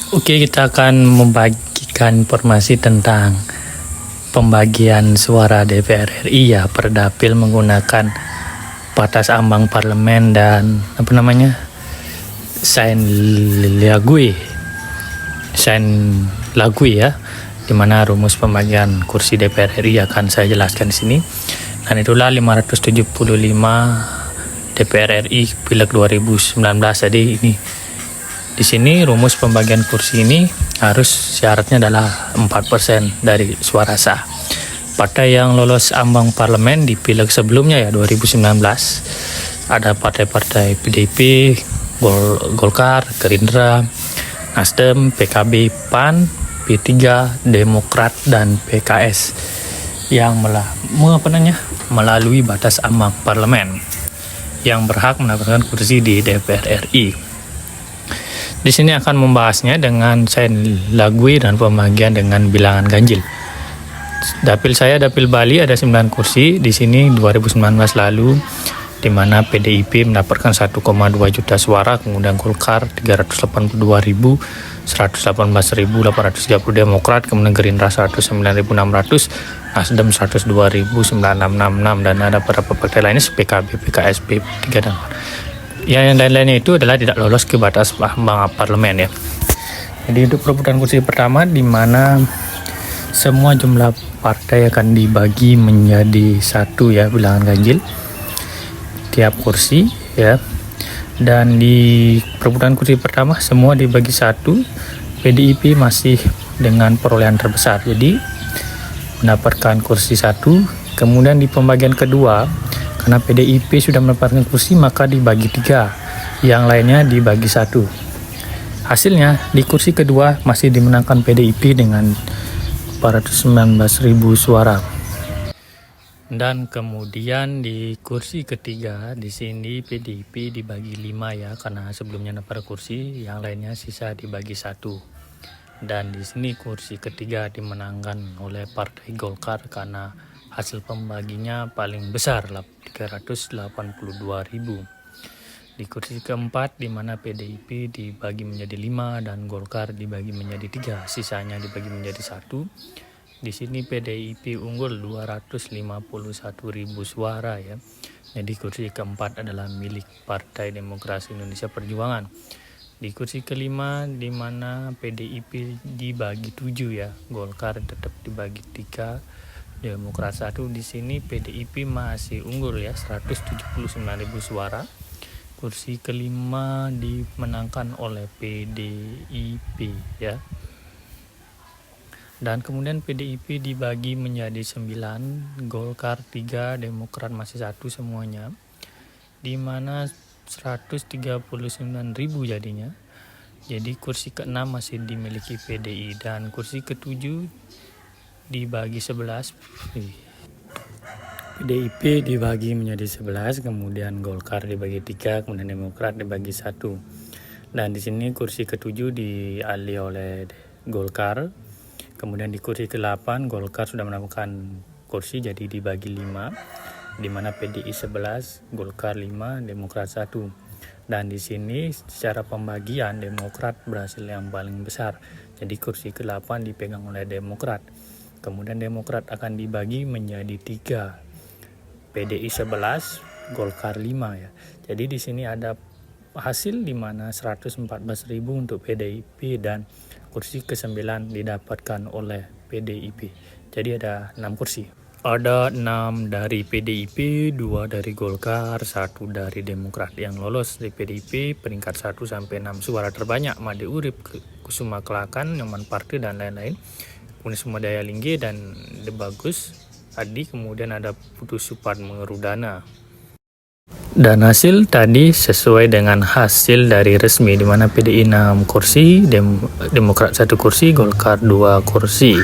Oke, kita akan membagikan informasi tentang pembagian suara DPR RI ya per dapil menggunakan batas ambang parlemen dan sign lagui ya, di mana rumus pembagian kursi DPR RI akan saya jelaskan di sini. Dan itulah 575 DPR RI Pileg 2019. Jadi ini di sini rumus pembagian kursi ini harus syaratnya adalah 4% dari suara sah. Partai yang lolos ambang parlemen di Pileg sebelumnya ya 2019 ada partai-partai PDIP, Golkar, Gerindra, Nasdem, PKB, PAN, P3, Demokrat dan PKS yang melalui batas ambang parlemen yang berhak mendapatkan kursi di DPR RI. Di sini akan membahasnya dengan sign lagui dan pembagian dengan bilangan ganjil. Dapil saya, Dapil Bali ada 9 kursi di sini 2019 lalu, di mana PDIP mendapatkan 1,2 juta suara, kemudian Golkar 382.000, 118.830 Demokrat, kemudian Gerindra 109.600, Nasdem 102.9666 dan ada beberapa partai lainnya PKB, PKS, P3 dan yang lain-lainnya itu adalah tidak lolos ke batas ambang parlemen ya. Jadi untuk perebutan kursi pertama di mana semua jumlah partai akan dibagi menjadi satu ya, bilangan ganjil tiap kursi ya. Dan di perebutan kursi pertama semua dibagi satu, PDIP masih dengan perolehan terbesar, jadi mendapatkan kursi satu. Kemudian di pembagian kedua, karena PDIP sudah mendapatkan kursi maka dibagi 3, yang lainnya dibagi 1. Hasilnya di kursi kedua masih dimenangkan PDIP dengan 419.000 suara. Dan kemudian di kursi ketiga di sini PDIP dibagi 5 ya, karena sebelumnya dapat kursi, yang lainnya sisa dibagi 1. Dan di sini kursi ketiga dimenangkan oleh Partai Golkar karena hasil pembaginya paling besar 382.000. Di kursi keempat di mana PDIP dibagi menjadi 5 dan Golkar dibagi menjadi 3, sisanya dibagi menjadi 1. Di sini PDIP unggul 251.000 suara ya. Jadi kursi keempat adalah milik Partai Demokrasi Indonesia Perjuangan. Di kursi kelima di mana PDIP dibagi 7 ya, Golkar tetap dibagi 3, Demokrat 1. Di sini PDIP masih unggul ya, 179.000 suara. Kursi kelima dimenangkan oleh PDIP ya. Dan kemudian PDIP dibagi menjadi 9, Golkar 3, Demokrat masih 1 semuanya. Di mana 139.000 jadinya. Jadi kursi ke-6 masih dimiliki PDI dan kursi ke-7 dibagi 11, PDIP dibagi menjadi 11, kemudian Golkar dibagi 3, kemudian Demokrat dibagi 1. Dan di sini kursi ke-7 dialih oleh Golkar. Kemudian di kursi ke-8 Golkar sudah mendapatkan kursi jadi dibagi 5, di mana PDI 11, Golkar 5, Demokrat 1. Dan di sini secara pembagian Demokrat berhasil yang paling besar. Jadi kursi ke-8 dipegang oleh Demokrat. Kemudian Demokrat akan dibagi menjadi 3, PDI 11, Golkar 5 ya. Jadi di sini ada hasil di mana 114.000 untuk PDIP dan kursi ke-9 didapatkan oleh PDIP. Jadi ada 6 kursi. Ada 6 dari PDIP, 2 dari Golkar, 1 dari Demokrat. Yang lolos di PDIP peringkat 1 sampai 6 suara terbanyak Made Urip, Kusuma Kelakan, Nyoman Parti dan lain-lain. Kemudian Sumedaya Lingge dan De Bagus Adi, kemudian ada Putu Supatman Rudana. Dan hasil tadi sesuai dengan hasil dari resmi, di mana PDI 6 kursi, Demokrat 1 kursi, Golkar 2 kursi.